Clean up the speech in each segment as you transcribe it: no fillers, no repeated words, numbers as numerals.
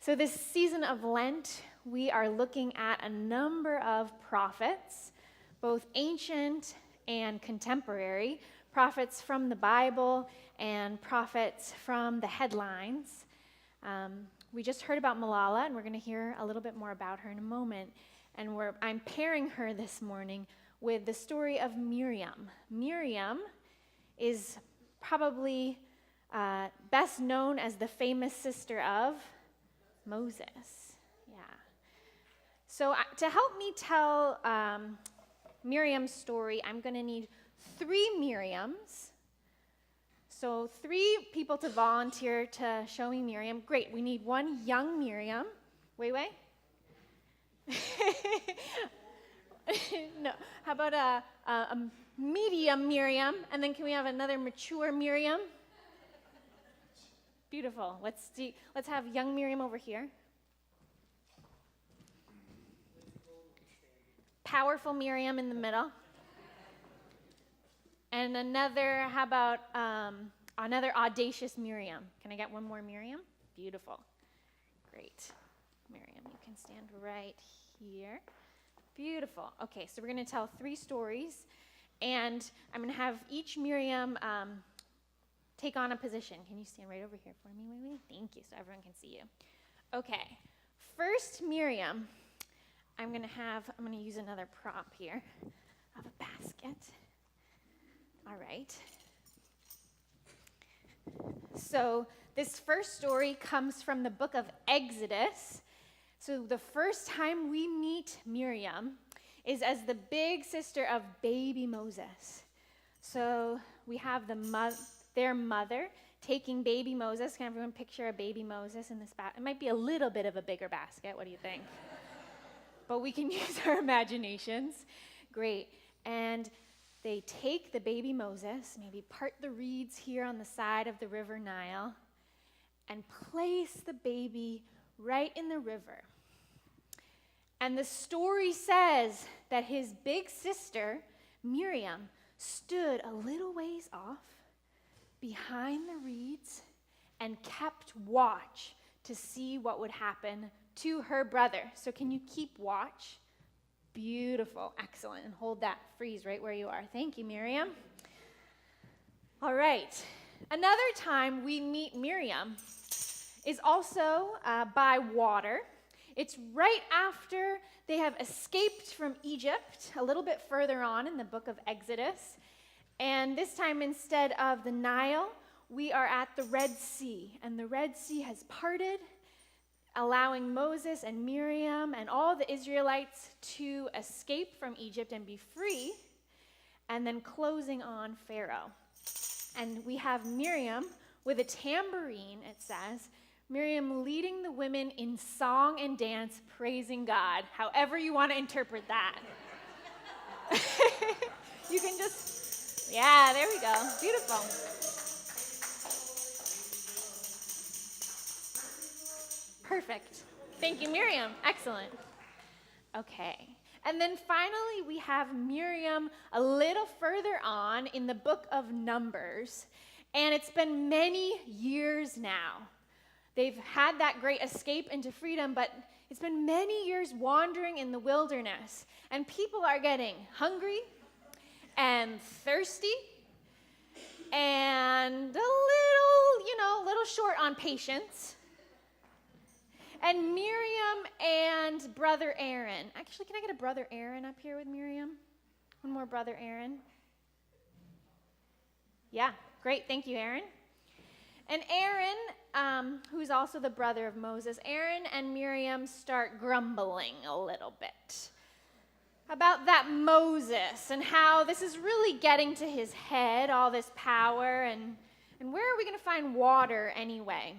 So this season of Lent, we are looking at a number of prophets, both ancient and contemporary, prophets from the Bible and prophets from the headlines. We just heard about Malala, and we're going to hear a little bit more about her in a moment. And I'm pairing her this morning with the story of Miriam. Miriam is probably best known as the famous sister of Moses. Yeah. So to help me tell Miriam's story, I'm going to need 3 Miriams. So 3 people to volunteer to show me Miriam. Great, we need 1 young Miriam. Wait. No, how about a medium Miriam? And then can we have another mature Miriam? Beautiful. Let's have young Miriam over here. Powerful Miriam in the middle. And how about another audacious Miriam? Can I get 1 more Miriam? Beautiful. Great. Miriam, you can stand right here. Beautiful. Okay, so we're going to tell 3 stories, and I'm going to have each Miriam take on a position. Can you stand right over here for me, Wei? Thank you, so everyone can see you. Okay, first Miriam, I'm going to use another prop here of a basket. All right. So this first story comes from the book of Exodus. So the first time we meet Miriam is as the big sister of baby Moses. So we have their mother taking baby Moses. Can everyone picture a baby Moses in this basket? It might be a little bit of a bigger basket. What do you think? But we can use our imaginations. Great. And they take the baby Moses, maybe part the reeds here on the side of the river Nile, and place the baby right in the river. And the story says that his big sister, Miriam, stood a little ways off behind the reeds and kept watch to see what would happen to her brother. So can you keep watch? Beautiful, excellent, and hold that, freeze right where you are. Thank you, Miriam. All right, another time we meet Miriam is also by water. It's right after they have escaped from Egypt, a little bit further on in the book of Exodus. And this time, instead of the Nile, we are at the Red Sea. And the Red Sea has parted, allowing Moses and Miriam and all the Israelites to escape from Egypt and be free, and then closing on Pharaoh. And we have Miriam with a tambourine, it says, Miriam leading the women in song and dance, praising God, however you want to interpret that. You can just, yeah, there we go. Beautiful. Perfect. Thank you, Miriam. Excellent. Okay. And then finally, we have Miriam a little further on in the book of Numbers, and it's been many years now. They've had that great escape into freedom, but it's been many years wandering in the wilderness, and people are getting hungry and thirsty and a little short on patience. And Miriam and brother Aaron. Actually, can I get a brother Aaron up here with Miriam? 1 more brother Aaron. Yeah, great. Thank you, Aaron. And Aaron, who's also the brother of Moses, Aaron and Miriam start grumbling a little bit about that Moses and how this is really getting to his head, all this power, and where are we going to find water anyway?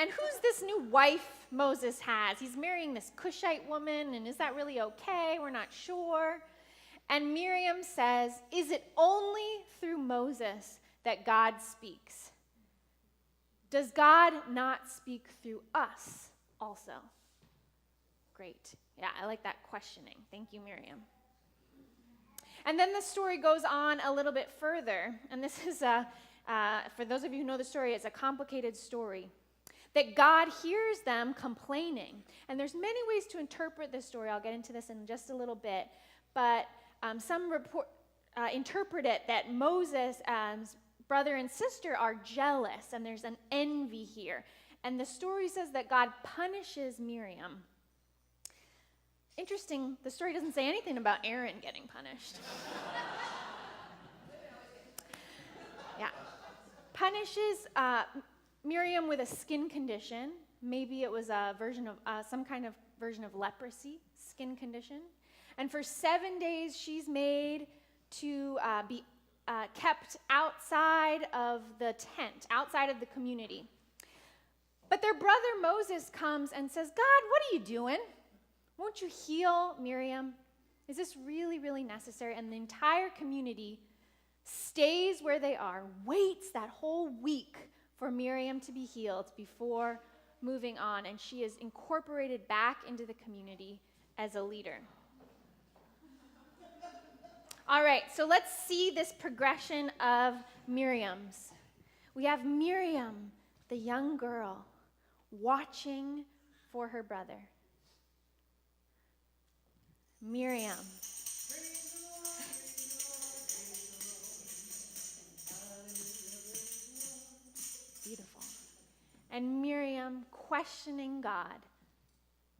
And who's this new wife Moses has? He's marrying this Cushite woman, and is that really okay? We're not sure. And Miriam says, is it only through Moses that God speaks? Does God not speak through us also? Great. Yeah, I like that questioning. Thank you, Miriam. And then the story goes on a little bit further, and this is, for those of you who know the story, it's a complicated story. that God hears them complaining. And there's many ways to interpret this story. I'll get into this in just a little bit. But some interpret it that Moses' brother and sister are jealous, and there's an envy here. And the story says that God punishes Miriam. Interesting, the story doesn't say anything about Aaron getting punished. Yeah. Punishes Miriam with a skin condition. Maybe it was a version of some kind of version of leprosy, skin condition. And for 7 days, she's made to be kept outside of the tent, outside of the community. But their brother Moses comes and says, God, what are you doing? Won't you heal Miriam? Is this really, really necessary? And the entire community stays where they are, waits that whole week for Miriam to be healed before moving on. And she is incorporated back into the community as a leader. All right, so let's see this progression of Miriam's. We have Miriam, the young girl, watching for her brother. Miriam. Beautiful. And Miriam questioning God.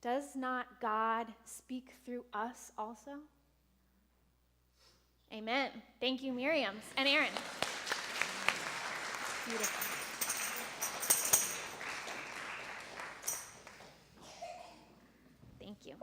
Does not God speak through us also? Amen. Thank you, Miriam and Aaron. Beautiful. Thank you.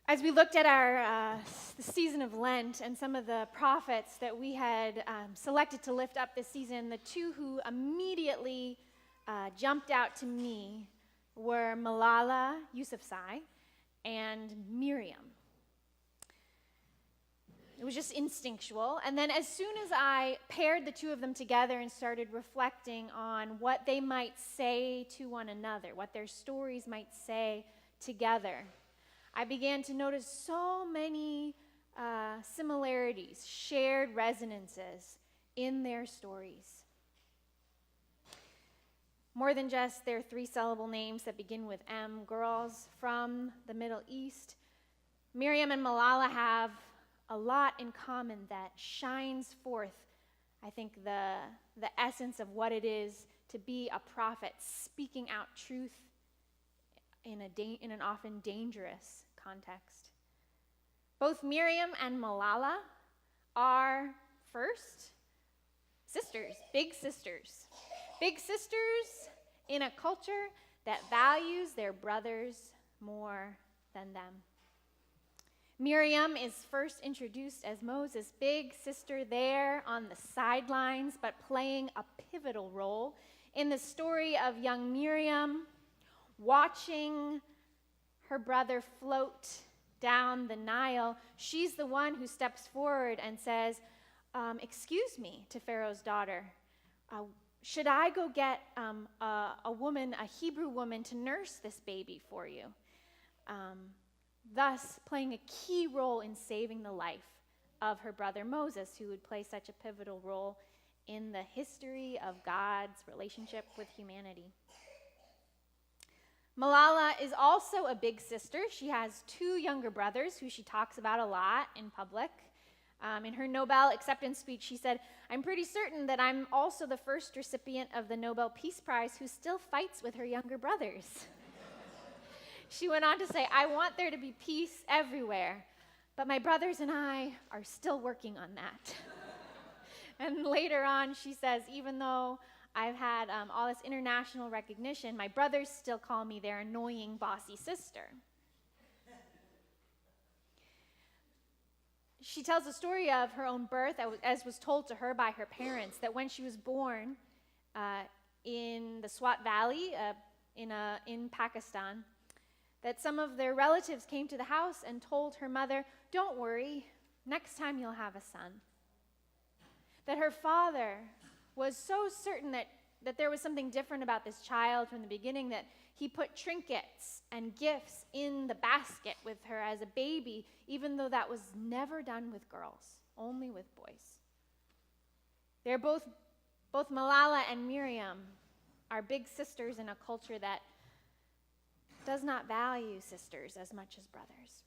As we looked at our the season of Lent and some of the prophets that we had selected to lift up this season, the two who immediately jumped out to me were Malala Yousafzai and Miriam. It was just instinctual. And then as soon as I paired the two of them together and started reflecting on what they might say to one another, what their stories might say together, I began to notice so many similarities, shared resonances in their stories. More than just their 3-syllable names that begin with M, girls from the Middle East, Miriam and Malala have a lot in common that shines forth, I think, the essence of what it is to be a prophet, speaking out truth in an often dangerous context. Both Miriam and Malala are, first, sisters, big sisters. Big sisters in a culture that values their brothers more than them. Miriam is first introduced as Moses' big sister there on the sidelines, but playing a pivotal role in the story of young Miriam, watching her brother float down the Nile. She's the one who steps forward and says, excuse me, to Pharaoh's daughter, should I go get a Hebrew woman to nurse this baby for you? Thus playing a key role in saving the life of her brother Moses, who would play such a pivotal role in the history of God's relationship with humanity. Malala is also a big sister. She has 2 younger brothers who she talks about a lot in public. In her Nobel acceptance speech, she said, "I'm pretty certain that I'm also the first recipient of the Nobel Peace Prize who still fights with her younger brothers." She went on to say, "I want there to be peace everywhere, but my brothers and I are still working on that." And later on, she says, "Even though I've had all this international recognition, my brothers still call me their annoying, bossy sister." She tells the story of her own birth, as was told to her by her parents, that when she was born in the Swat Valley in Pakistan, that some of their relatives came to the house and told her mother, "Don't worry, next time you'll have a son." That her father was so certain that there was something different about this child from the beginning that he put trinkets and gifts in the basket with her as a baby, even though that was never done with girls, only with boys. They're both Both Malala and Miriam are big sisters in a culture that does not value sisters as much as brothers.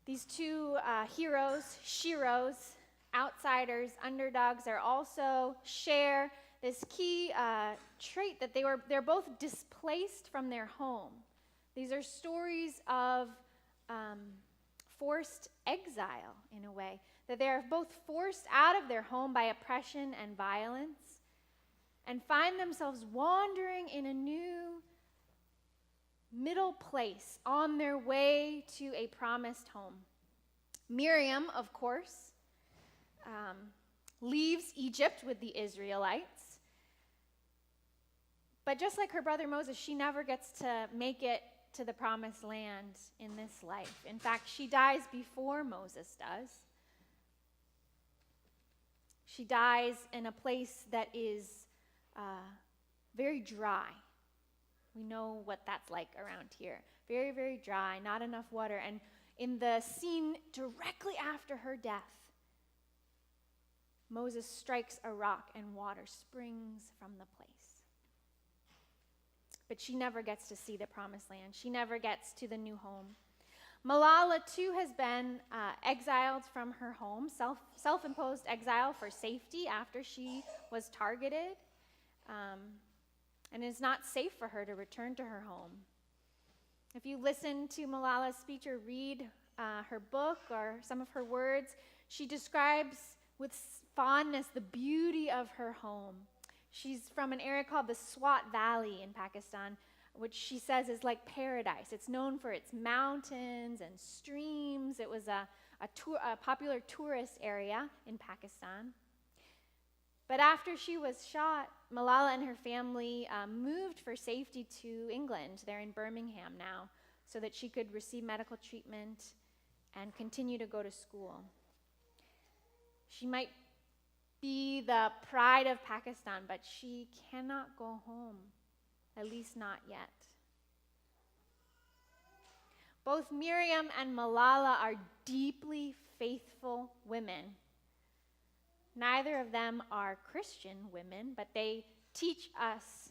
These two heroes, sheroes, outsiders, underdogs, are also share this key trait that they're both displaced from their home. These are stories of forced exile, in a way, that they are both forced out of their home by oppression and violence and find themselves wandering in a new middle place on their way to a promised home. Miriam, of course, leaves Egypt with the Israelites, but just like her brother Moses, she never gets to make it to the promised land in this life. In fact, she dies before Moses does. She dies in a place that is very dry. We know what that's like around here. Very, very dry, not enough water. And in the scene directly after her death, Moses strikes a rock and water springs from the place. But she never gets to see the promised land. She never gets to the new home. Malala, too, has been exiled from her home, self-imposed exile for safety after she was targeted. And it's not safe for her to return to her home. If you listen to Malala's speech or read her book or some of her words, she describes with fondness the beauty of her home. She's from an area called the Swat Valley in Pakistan, which she says is like paradise. It's known for its mountains and streams. It was a popular tourist area in Pakistan. But after she was shot, Malala and her family moved for safety to England. They're in Birmingham now, so that she could receive medical treatment and continue to go to school. She might be the pride of Pakistan, but she cannot go home, at least not yet. Both Miriam and Malala are deeply faithful women. Neither of them are Christian women, but they teach us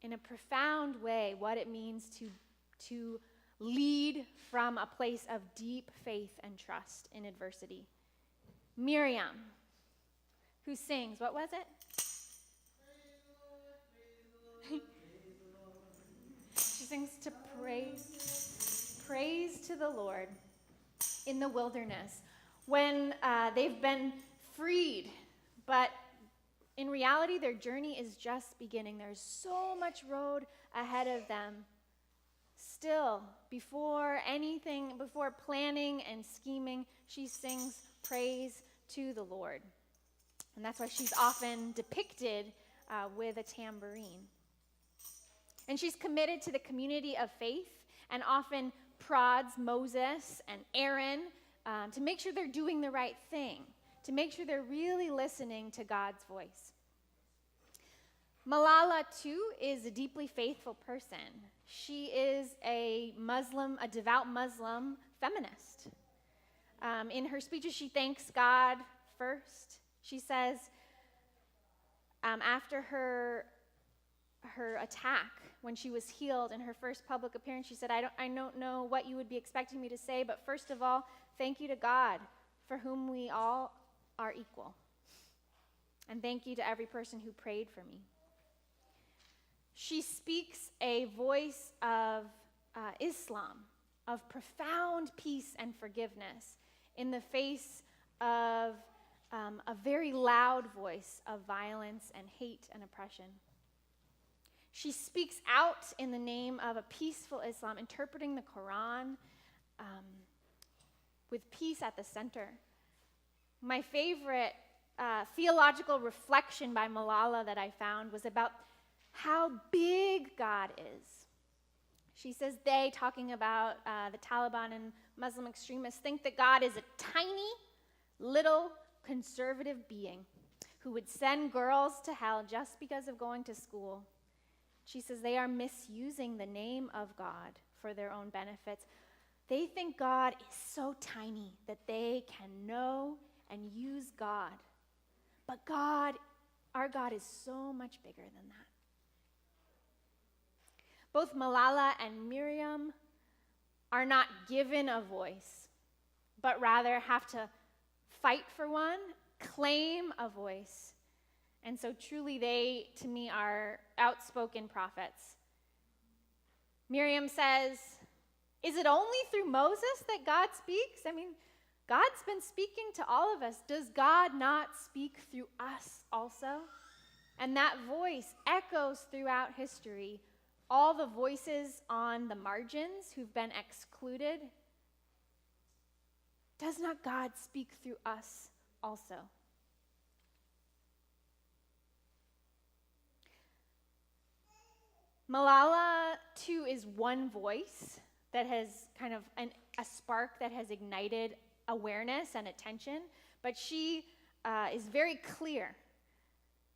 in a profound way what it means to lead from a place of deep faith and trust in adversity. Miriam, who sings, what was it? She sings to praise to the Lord in the wilderness when they've been freed, but in reality, their journey is just beginning. There's so much road ahead of them. Still, before planning and scheming, she sings praise to the Lord. And that's why she's often depicted with a tambourine. And she's committed to the community of faith and often prods Moses and Aaron to make sure they're doing the right thing, to make sure they're really listening to God's voice. Malala, too, is a deeply faithful person. She is a devout Muslim feminist. In her speeches, she thanks God first. She says, after her attack, when she was healed in her first public appearance, she said, I don't know what you would be expecting me to say, but first of all, thank you to God, for whom we all are equal. And thank you to every person who prayed for me. She speaks a voice of Islam, of profound peace and forgiveness in the face of a very loud voice of violence and hate and oppression. She speaks out in the name of a peaceful Islam, interpreting the Quran with peace at the center. My favorite theological reflection by Malala that I found was about how big God is. She says they, talking about the Taliban and Muslim extremists, think that God is a tiny, little, conservative being who would send girls to hell just because of going to school. She says they are misusing the name of God for their own benefits. They think God is so tiny that they can know and use God. But God, our God, is so much bigger than that. Both Malala and Miriam are not given a voice, but rather have to fight for one, claim a voice. And so truly they, to me, are outspoken prophets. Miriam says, is it only through Moses that God speaks? I mean, God's been speaking to all of us. Does God not speak through us also? And that voice echoes throughout history. All the voices on the margins who've been excluded. Does not God speak through us also? Malala, too, is one voice that has kind of a spark that has ignited awareness and attention, but she is very clear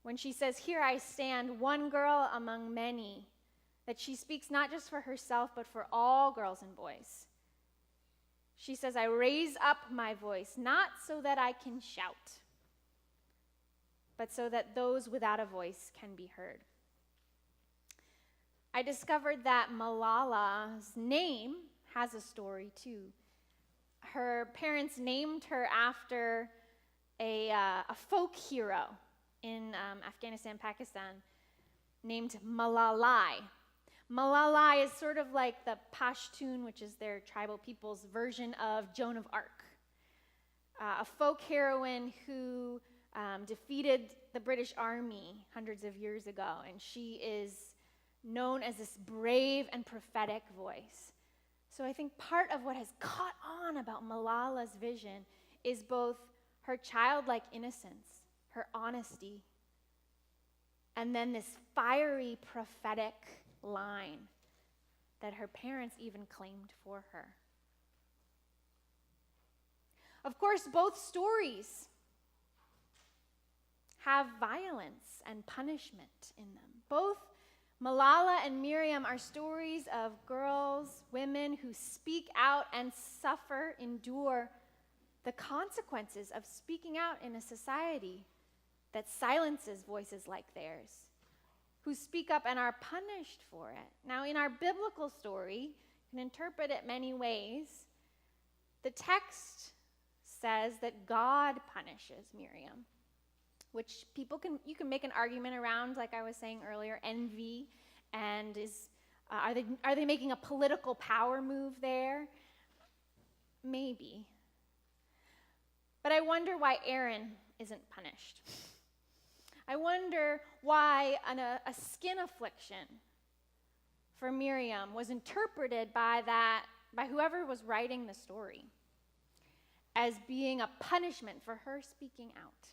when she says, "Here I stand, one girl among many," that she speaks not just for herself, but for all girls and boys. She says, "I raise up my voice, not so that I can shout, but so that those without a voice can be heard." I discovered that Malala's name has a story too. Her parents named her after a folk hero in Afghanistan, Pakistan, named Malalai. Malalai is sort of like the Pashtun, which is their tribal people's version of Joan of Arc, a folk heroine who defeated the British Army hundreds of years ago, and she is known as this brave and prophetic voice. So I think part of what has caught on about Malala's vision is both her childlike innocence, her honesty, and then this fiery prophetic line that her parents even claimed for her. Of course, both stories have violence and punishment in them. Both Malala and Miriam are stories of girls, women who speak out and suffer, endure the consequences of speaking out in a society that silences voices like theirs, who speak up and are punished for it. Now, in our biblical story, you can interpret it many ways. The text says that God punishes Miriam, which you can make an argument around, like I was saying earlier, envy, and are they making a political power move there? Maybe. But I wonder why Aaron isn't punished. I wonder why a skin affliction for Miriam was interpreted by whoever was writing the story as being a punishment for her speaking out.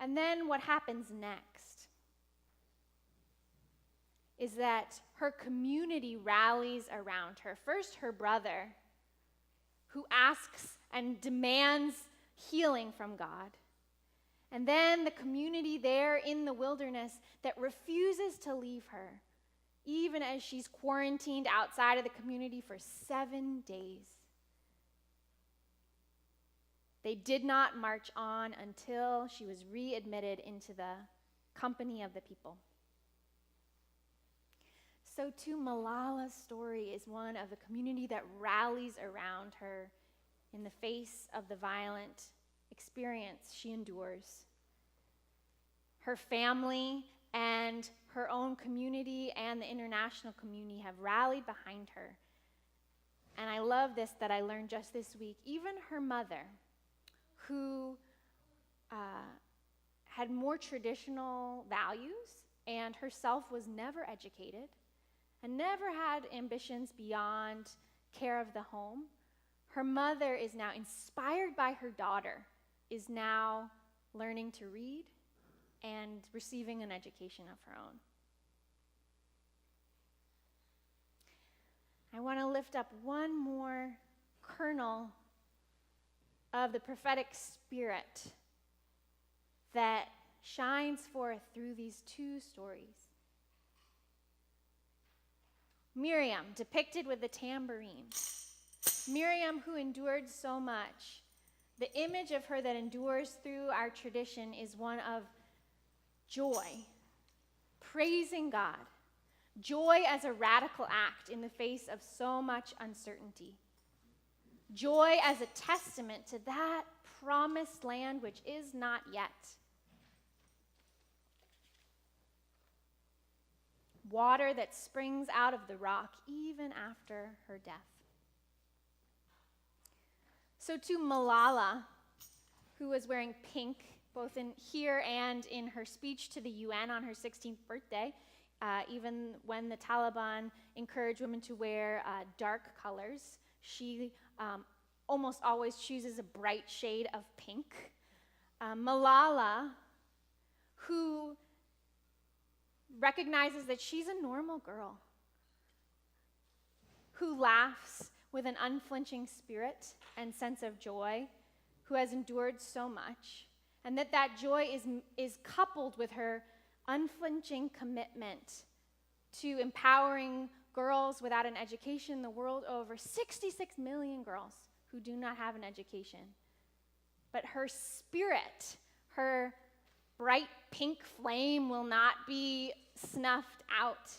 And then what happens next is that her community rallies around her. First, her brother, who asks and demands healing from God. And then the community there in the wilderness that refuses to leave her, even as she's quarantined outside of the community for 7 days. They did not march on until she was readmitted into the company of the people. So too, Malala's story is one of a community that rallies around her in the face of the violent experience she endures. Her family and her own community and the international community have rallied behind her. And I love this that I learned just this week. Even her mother, who had more traditional values and herself was never educated and never had ambitions beyond care of the home, her mother is now inspired by her daughter, is now learning to read and receiving an education of her own. I want to lift up one more kernel of the prophetic spirit that shines forth through these two stories. Miriam, depicted with the tambourine, Miriam, who endured so much, the image of her that endures through our tradition is one of joy, praising God, joy as a radical act in the face of so much uncertainty, joy as a testament to that promised land which is not yet. Water that springs out of the rock even after her death. So to Malala, who was wearing pink both in here and in her speech to the UN on her 16th birthday, even when the Taliban encouraged women to wear dark colors, she almost always chooses a bright shade of pink. Malala, who recognizes that she's a normal girl, who laughs with an unflinching spirit and sense of joy, who has endured so much, and that joy is coupled with her unflinching commitment to empowering girls without an education the world over. 66 million girls who do not have an education. But her spirit, her bright pink flame will not be snuffed out.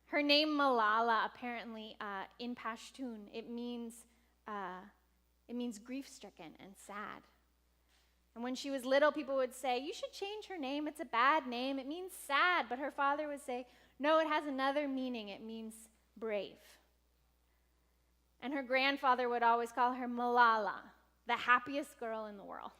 Her name Malala, apparently, in Pashtun, it means grief-stricken and sad. And when she was little, people would say, "You should change her name. It's a bad name. It means sad." But her father would say, "No, it has another meaning. It means brave." And her grandfather would always call her Malala, the happiest girl in the world.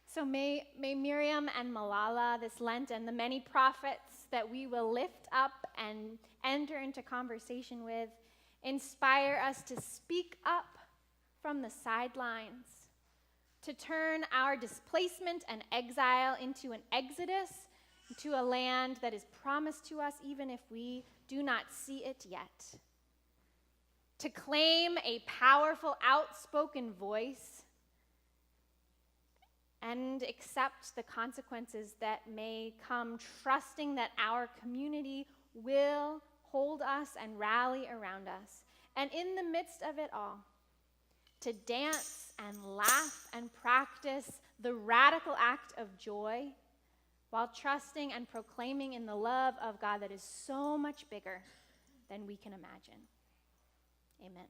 So may Miriam and Malala this Lent and the many prophets that we will lift up and enter into conversation with inspire us to speak up from the sidelines, to turn our displacement and exile into an exodus, to a land that is promised to us even if we do not see it yet, to claim a powerful, outspoken voice, and accept the consequences that may come, trusting that our community will hold us and rally around us. And in the midst of it all, to dance and laugh and practice the radical act of joy while trusting and proclaiming in the love of God that is so much bigger than we can imagine. Amen.